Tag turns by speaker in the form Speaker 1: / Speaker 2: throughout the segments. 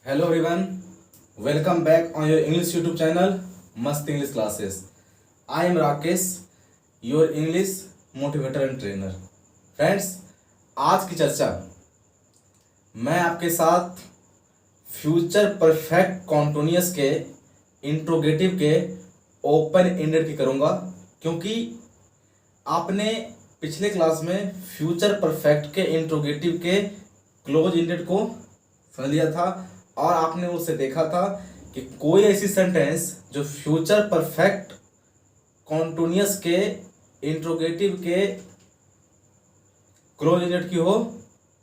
Speaker 1: Hello everyone, welcome back on your English YouTube channel, Mast English Classes. I am Rakesh, your English motivator and trainer. Friends, आज की चर्चा मैं आपके साथ future perfect continuous के interrogative के open ended की करूँगा, क्योंकि आपने पिछले क्लास में फ्यूचर परफेक्ट के इंट्रोगेटिव के क्लोज एंडेड को समझ लिया था और आपने उससे देखा था कि कोई ऐसी सेंटेंस जो फ्यूचर परफेक्ट कॉन्टिन्यूअस के इंट्रोगेटिव के क्लोज एंडेड की हो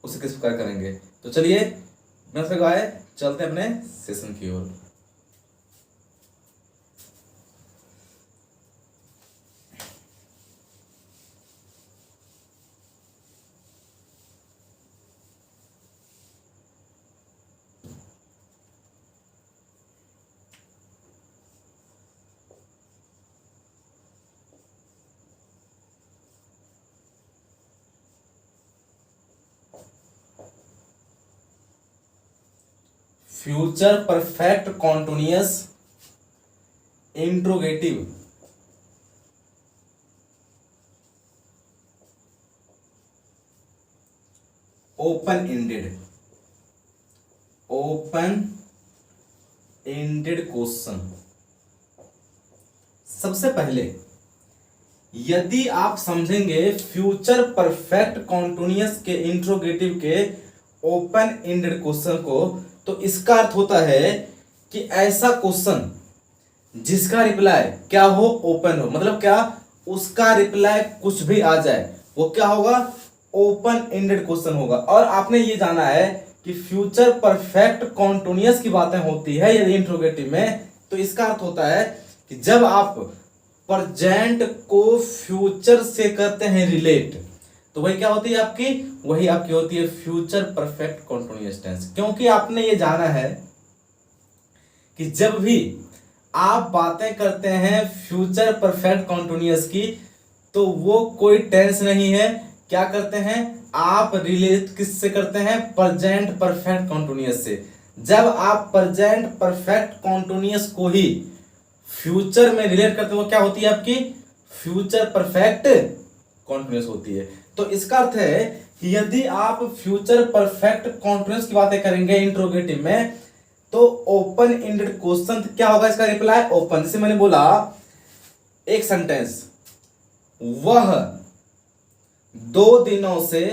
Speaker 1: उसे किस प्रकार करेंगे। तो चलिए बिना समय गवाए चलते हैं अपने सेशन की ओर। Future perfect continuous interrogative open ended question. सबसे पहले यदि आप समझेंगे फ्यूचर परफेक्ट कॉन्टिन्यूअस के इंट्रोगेटिव के ओपन एंडेड क्वेश्चन को, तो इसका अर्थ होता है कि ऐसा क्वेश्चन जिसका रिप्लाई क्या हो, ओपन हो, मतलब क्या, उसका रिप्लाई कुछ भी आ जाए वो क्या होगा, ओपन एंडेड क्वेश्चन होगा। और आपने ये जाना है कि फ्यूचर परफेक्ट कॉन्टिन्यूअस की बातें होती है यदि इंट्रोगेटिव में, तो इसका अर्थ होता है कि जब आप प्रेजेंट को फ्यूचर से करते हैं रिलेट, तो वही क्या होती है आपकी, वही आपकी होती है फ्यूचर परफेक्ट कॉन्टिन्यूअस टेंस। क्योंकि आपने ये जाना है कि जब भी आप बातें करते हैं फ्यूचर परफेक्ट कॉन्टिन्यूअस की, तो वो कोई टेंस नहीं है। क्या करते हैं आप, रिलेट किससे करते हैं, प्रेजेंट परफेक्ट कॉन्टिन्यूअस से। जब आप प्रेजेंट परफेक्ट कॉन्टिन्यूअस को ही फ्यूचर में रिलेट करते हैं, वो क्या होती है आपकी, फ्यूचर परफेक्ट कॉन्टिन्यूअस होती है। तो इसका अर्थ है कि यदि आप फ्यूचर परफेक्ट कॉन्टिन्यूअस की बातें करेंगे इंट्रोगेटिव में, तो ओपन एंडेड क्वेश्चन क्या होगा, इसका रिप्लाई ओपन। जैसे मैंने बोला एक सेंटेंस, वह 2 दिनों से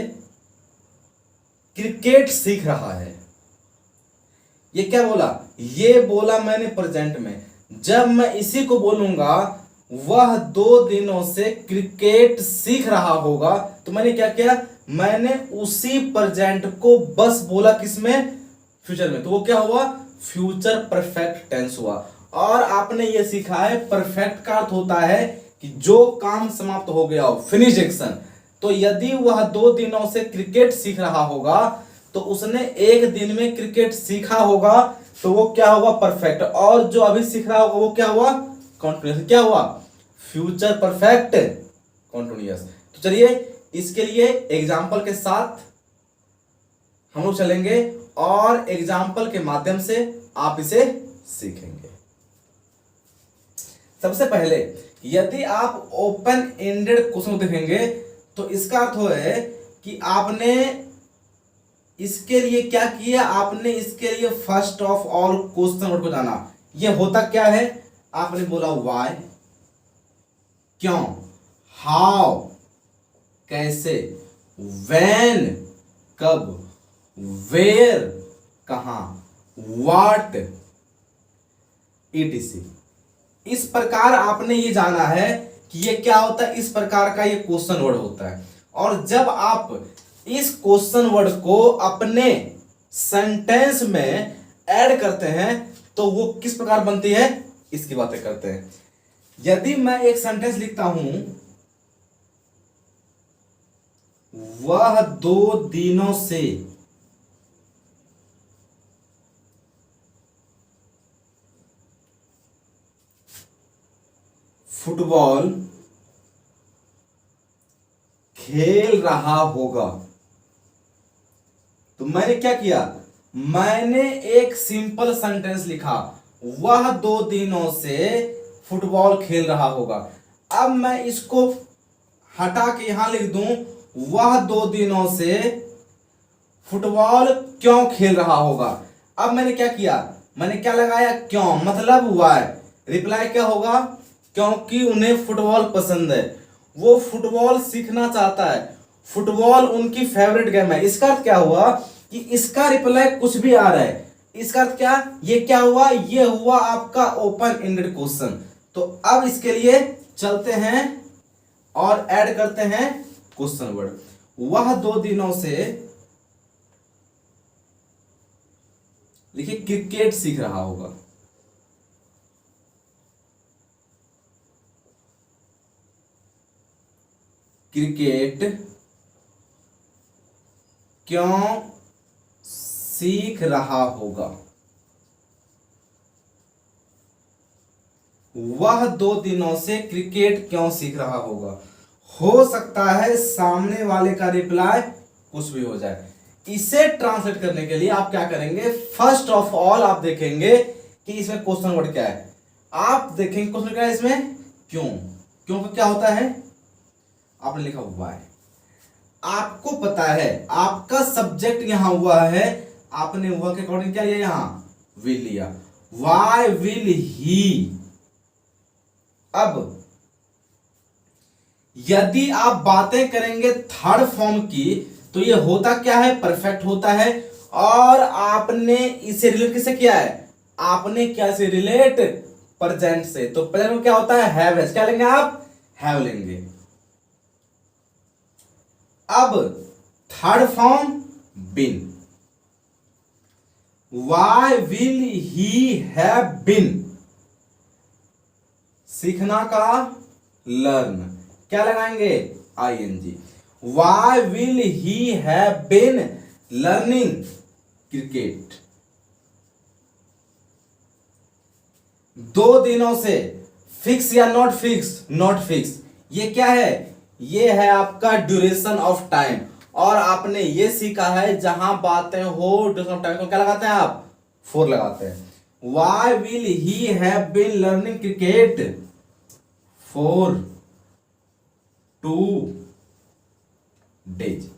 Speaker 1: क्रिकेट सीख रहा है। ये क्या बोला, ये बोला मैंने प्रेजेंट में। जब मैं इसी को बोलूंगा वह 2 दिनों से क्रिकेट सीख रहा होगा, तो मैंने क्या किया, मैंने उसी प्रेजेंट को बस बोला किसमें, फ्यूचर में, तो वो क्या हुआ, फ्यूचर परफेक्ट टेंस हुआ। और आपने ये सीखा है परफेक्ट का अर्थ होता है कि जो काम समाप्त हो गया हो, फिनिश एक्शन। तो यदि वह 2 दिनों से क्रिकेट सीख रहा होगा, तो उसने 1 दिन में क्रिकेट सीखा होगा, तो वो क्या हुआ, परफेक्ट। और जो अभी सीख रहा होगा वो क्या हुआ, कॉन्टिन्यूअस। क्या हुआ, फ्यूचर परफेक्ट कॉन्टिन्यूअस। तो चलिए इसके लिए एग्जाम्पल के साथ हम लोग चलेंगे और एग्जाम्पल के माध्यम से आप इसे सीखेंगे। सबसे पहले यदि आप ओपन एंडेड क्वेश्चन देखेंगे, तो इसका अर्थ है कि आपने इसके लिए क्या किया, आपने इसके लिए first of all question word को जाना। ये होता क्या है, आपने बोला व्हाई, क्यों, हाउ कैसे, व्हेन कब, वेयर कहां, व्हाट etc। इस प्रकार आपने ये जाना है कि ये क्या होता है, इस प्रकार का ये क्वेश्चन वर्ड होता है। और जब आप इस क्वेश्चन वर्ड को अपने सेंटेंस में ऐड करते हैं, तो वो किस प्रकार बनती है, इसकी बातें करते हैं। यदि मैं एक सेंटेंस लिखता हूं, वह 2 दिनों से फुटबॉल खेल रहा होगा, तो मैंने क्या किया, मैंने एक सिंपल सेंटेंस लिखा, वह 2 दिनों से फुटबॉल खेल रहा होगा। अब मैं इसको हटा के यहां लिख दूं, वह 2 दिनों से फुटबॉल क्यों खेल रहा होगा। अब मैंने क्या किया, मैंने क्या लगाया, क्यों, मतलब वाई। रिप्लाई क्या होगा, क्योंकि उन्हें फुटबॉल पसंद है, वो फुटबॉल सीखना चाहता है, फुटबॉल उनकी फेवरेट गेम है। इसका अर्थ क्या हुआ कि इसका रिप्लाई कुछ भी आ रहा है, इसका अर्थ क्या, ये क्या हुआ, ये हुआ आपका ओपन एंडेड क्वेश्चन। तो अब इसके लिए चलते हैं और ऐड करते हैं क्वेश्चन वर्ड। वह 2 दिनों से, देखिए क्रिकेट सीख रहा होगा, क्रिकेट क्यों सीख रहा होगा। वह 2 दिनों से क्रिकेट क्यों सीख रहा होगा। हो सकता है सामने वाले का रिप्लाई कुछ भी हो जाए। इसे ट्रांसलेट करने के लिए आप क्या करेंगे, फर्स्ट ऑफ ऑल आप देखेंगे कि इसमें क्वेश्चन वर्ड क्या है। आप देखेंगे क्वेश्चन क्या है इसमें, क्यों। क्यों का क्या होता है, आपने लिखा वाई। आपको पता है आपका सब्जेक्ट यहां हुआ है, आपने हुआ के अकॉर्डिंग क्या लिया, यहां विल लिया, वाई विल ही। अब यदि आप बातें करेंगे थर्ड फॉर्म की, तो ये होता क्या है, परफेक्ट होता है। और आपने इसे रिलेट किससे किया है, आपने क्या से रिलेट, प्रेजेंट से। तो प्रेजेंट में क्या होता है, हैव है, क्या लेंगे आप, हैव लेंगे। अब third form been, why will he have been, सीखना का लर्न, क्या लगाएंगे, ING. Why will he have been learning cricket. 2 दिनों से, फिक्स या नॉट फिक्स, नॉट फिक्स, ये क्या है, ये है आपका ड्यूरेशन ऑफ टाइम। और आपने ये सीखा है जहां बातें हो ड्यूरेशन ऑफ टाइम को क्या लगाते हैं आप, 4 लगाते हैं। Why will he have been learning cricket for 2 days.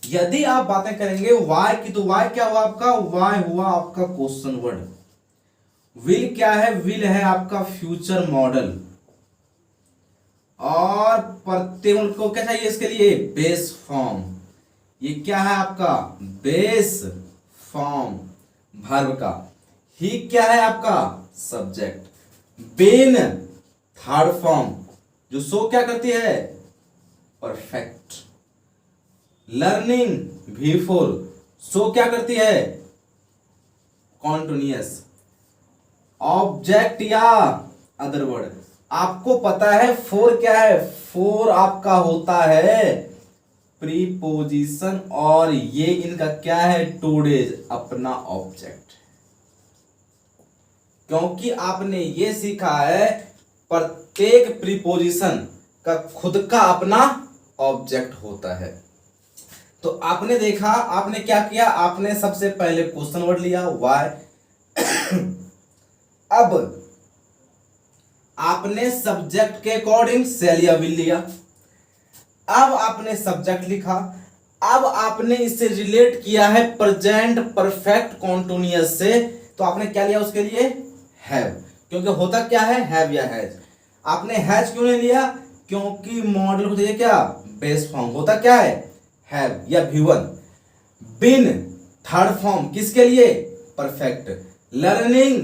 Speaker 1: यदि आप बातें करेंगे वाई की, तो वाई क्या हुआ आपका, वाई हुआ आपका क्वेश्चन वर्ड। विल क्या है, विल है आपका फ्यूचर मॉडल। और प्रत्यय को क्या चाहिए इसके लिए, बेस फॉर्म। ये क्या है आपका, बेस फॉर्म वर्ब का। ही क्या है आपका, सब्जेक्ट। बीन थर्ड फॉर्म, जो सो क्या करती है, परफेक्ट। लर्निंग V4, सो क्या करती है, कॉन्टिन्यूअस। ऑब्जेक्ट या अदर वर्ड, आपको पता है 4 क्या है, 4 आपका होता है प्रीपोजिशन। और ये इनका क्या है, 2 डेज, अपना ऑब्जेक्ट। क्योंकि आपने ये सीखा है प्रत्येक प्रीपोजिशन का खुद का अपना ऑब्जेक्ट होता है। तो आपने देखा, आपने क्या किया, आपने सबसे पहले क्वेश्चन वर्ड लिया वाई। अब आपने सब्जेक्ट के अकॉर्डिंग सेल या विल लिया। अब आपने सब्जेक्ट लिखा। अब आपने इससे रिलेट किया है प्रेजेंट परफेक्ट कॉन्टिन्यूअस से। तो आपने क्या लिया उसके लिए, हैव। क्योंकि होता क्या है, हैव या हैज। आपने हैज क्यों नहीं लिया, क्योंकि मॉडल को चाहिए क्या, बेस फॉर्म। होता क्या है, हैव या V1। बिन थर्ड फॉर्म किसके लिए, परफेक्ट। लर्निंग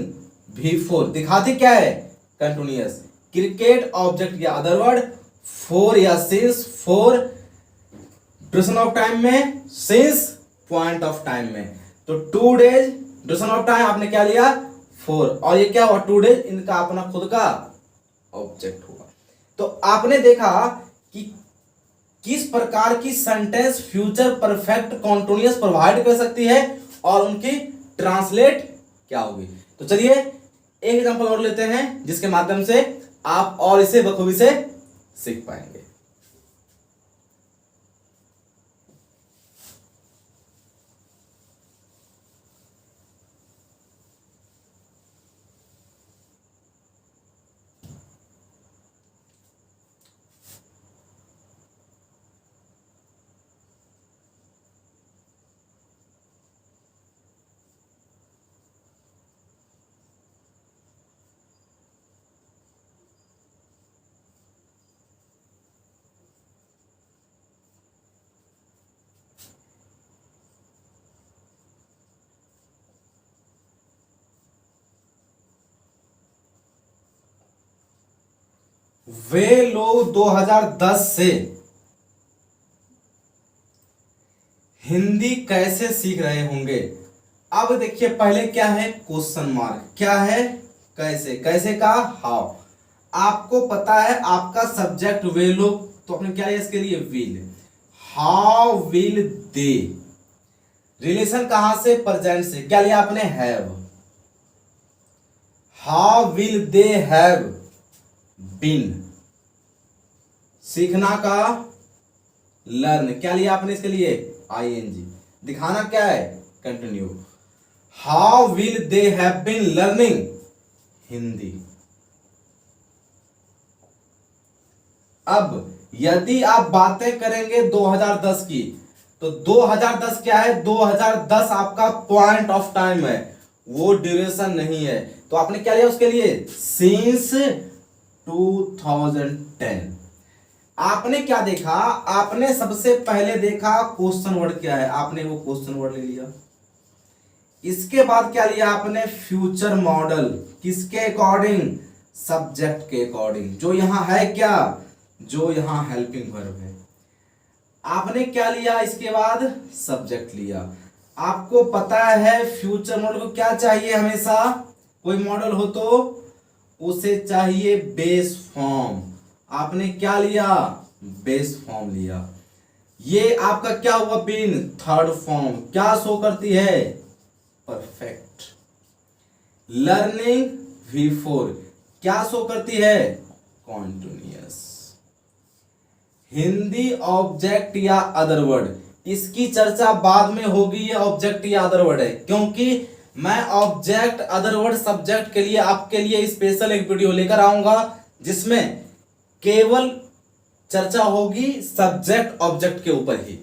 Speaker 1: V4 दिखाती क्या है, कंटिन्यूअस। क्रिकेट ऑब्जेक्ट या अदर वर्ड। 4 या सिंस, 4 ड्यूरेशन ऑफ टाइम में, सिंस पॉइंट ऑफ टाइम में। तो 2 डेज ड्यूरेशन ऑफ टाइम आपने क्या लिया, 4। और ये क्या हुआ, 2 डेज, इनका अपना खुद का ऑब्जेक्ट हुआ। तो आपने देखा कि किस प्रकार की sentence future perfect continuous provide कर सकती है और उनकी ट्रांसलेट क्या होगी। तो चलिए एक एग्जांपल और लेते हैं जिसके माध्यम से आप और इसे बखूबी से सीख पाएंगे। वे लोग 2010 से हिंदी कैसे सीख रहे होंगे। अब देखिए पहले क्या है क्वेश्चन मार्क, क्या है कैसे, कैसे का हाउ। आपको पता है आपका सब्जेक्ट वे लोग, तो आपने क्या लिया इसके लिए will. How will they, relation कहां से, प्रेजेंट से, क्या लिया आपने have. How will they have been, सीखना का लर्न, क्या लिया आपने इसके लिए आईएनजी, दिखाना क्या है continue. How will they have been learning Hindi. अब यदि आप बातें करेंगे 2010 की, तो 2010 क्या है, 2010 आपका पॉइंट ऑफ टाइम है, वो ड्यूरेशन नहीं है। तो आपने क्या लिया उसके लिए सिंस 2010। आपने क्या देखा, आपने सबसे पहले देखा क्वेश्चन वर्ड क्या है, आपने वो क्वेश्चन वर्ड ले लिया। इसके बाद क्या लिया आपने फ्यूचर मॉडल, किसके अकॉर्डिंग, सब्जेक्ट के अकॉर्डिंग, जो यहां है क्या, जो यहां हेल्पिंग वर्ब है। आपने क्या लिया इसके बाद सब्जेक्ट लिया। आपको पता है फ्यूचर मॉडल को क्या चाहिए, हमेशा कोई मॉडल हो तो उसे चाहिए बेस फॉर्म। आपने क्या लिया बेस फॉर्म लिया। ये आपका क्या हुआ बीन, थर्ड फॉर्म, क्या शो करती है परफेक्ट। लर्निंग V4 क्या शो करती है कॉन्टिन्यूअस। हिंदी ऑब्जेक्ट या अदर वर्ड, इसकी चर्चा बाद में होगी, ये ऑब्जेक्ट या अदर वर्ड है, क्योंकि मैं ऑब्जेक्ट अदर वर्ड सब्जेक्ट के लिए आपके लिए स्पेशल एक वीडियो लेकर आऊंगा जिसमें केवल चर्चा होगी सब्जेक्ट ऑब्जेक्ट के ऊपर ही।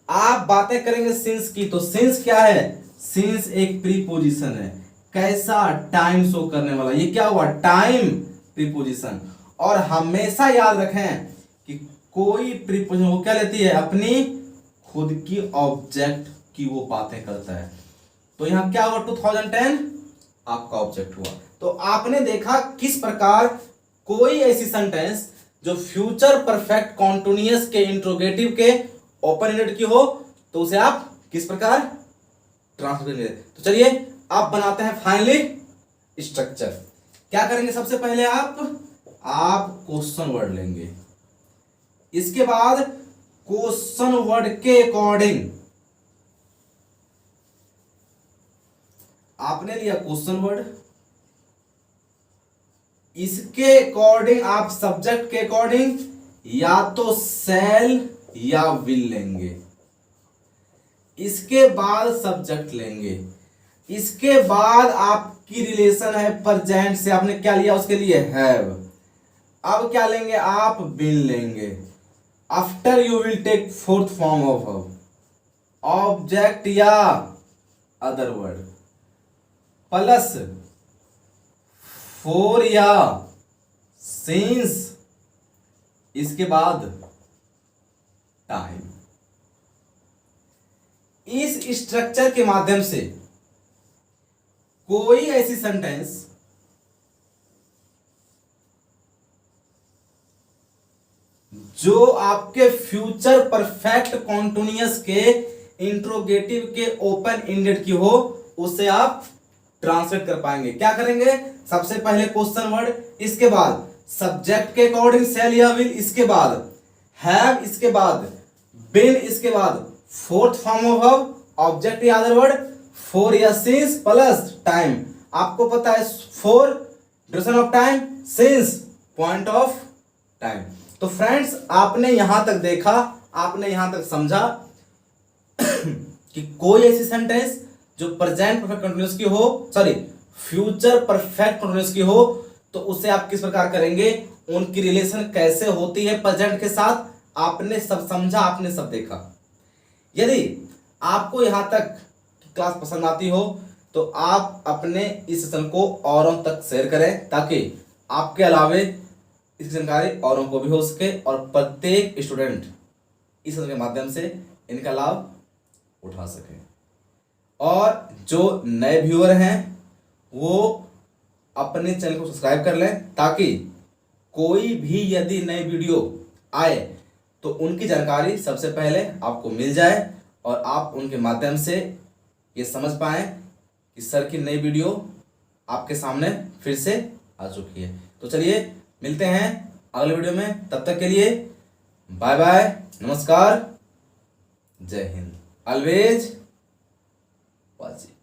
Speaker 1: आप बातें करेंगे सिंस की, तो सिंस क्या है, सिंस एक प्रीपोजिशन है, कैसा टाइम शो करने वाला, ये क्या हुआ टाइम प्रीपोजिशन। और हमेशा याद रखें कि कोई प्रीपोजिशन वो क्या लेती है अपनी खुद की ऑब्जेक्ट की वो बातें करता है। तो यहां क्या हुआ 2010 आपका ऑब्जेक्ट हुआ। तो आपने देखा किस प्रकार कोई ऐसी सेंटेंस जो फ्यूचर परफेक्ट कॉन्टिन्यूअस के इंट्रोगेटिव के ओपन एंडेड की हो तो उसे आप किस प्रकार ट्रांसफर करेंगे। तो चलिए आप बनाते हैं फाइनली स्ट्रक्चर। क्या करेंगे सबसे पहले आप क्वेश्चन वर्ड लेंगे, इसके बाद क्वेश्चन वर्ड के अकॉर्डिंग आपने लिया क्वेश्चन वर्ड, इसके अकॉर्डिंग आप सब्जेक्ट के अकॉर्डिंग या तो शैल या विल लेंगे, इसके बाद सब्जेक्ट लेंगे, इसके बाद आपकी रिलेशन है प्रेजेंट से, आपने क्या लिया उसके लिए हैव। अब क्या लेंगे आप बिन लेंगे। After you will take fourth form of object या अदर वर्ड प्लस फोर या सिंस, इसके बाद टाइम। इस स्ट्रक्चर के माध्यम से कोई ऐसी सेंटेंस जो आपके फ्यूचर परफेक्ट कॉन्टिन्यूअस के इंट्रोगेटिव के ओपन एंडेड की हो उसे आप ट्रांसलेट कर पाएंगे। क्या करेंगे सबसे पहले क्वेश्चन वर्ड, इसके बाद सब्जेक्ट के अकॉर्डिंग शैल या विल, इसके बाद हैव, इसके बाद बीन, इसके बाद फोर्थ फॉर्म ऑफ ऑब्जेक्ट या अदर वर्ड फोर या सिंस प्लस टाइम। आपको पता है four duration of time, since point of time. तो फ्रेंड्स आपने यहां तक देखा, आपने यहां तक समझा कि कोई ऐसी सेंटेंस जो प्रेजेंट परफेक्ट कंटीन्यूअस की हो, सॉरी फ्यूचर परफेक्ट कंटीन्यूअस की हो, तो उसे आप किस प्रकार करेंगे, उनकी रिलेशन कैसे होती है प्रेजेंट के साथ, आपने सब समझा, आपने सब देखा। यदि आपको यहां तक क्लास पसंद आती हो तो आप अपने इस सेशन को औरों तक शेयर करें ताकि आपके अलावे इस जानकारी औरों को भी हो सके और प्रत्येक स्टूडेंट इस सेशन के माध्यम से इनका लाभ उठा सके। और जो नए व्यूअर हैं वो अपने चैनल को सब्सक्राइब कर लें ताकि कोई भी यदि नई वीडियो आए तो उनकी जानकारी सबसे पहले आपको मिल जाए और आप उनके माध्यम से ये समझ पाएँ कि सर की नई वीडियो आपके सामने फिर से आ चुकी है। तो चलिए मिलते हैं अगले वीडियो में, तब तक के लिए बाय बाय, नमस्कार, जय हिंद, ऑलवेज पॉजिटिव।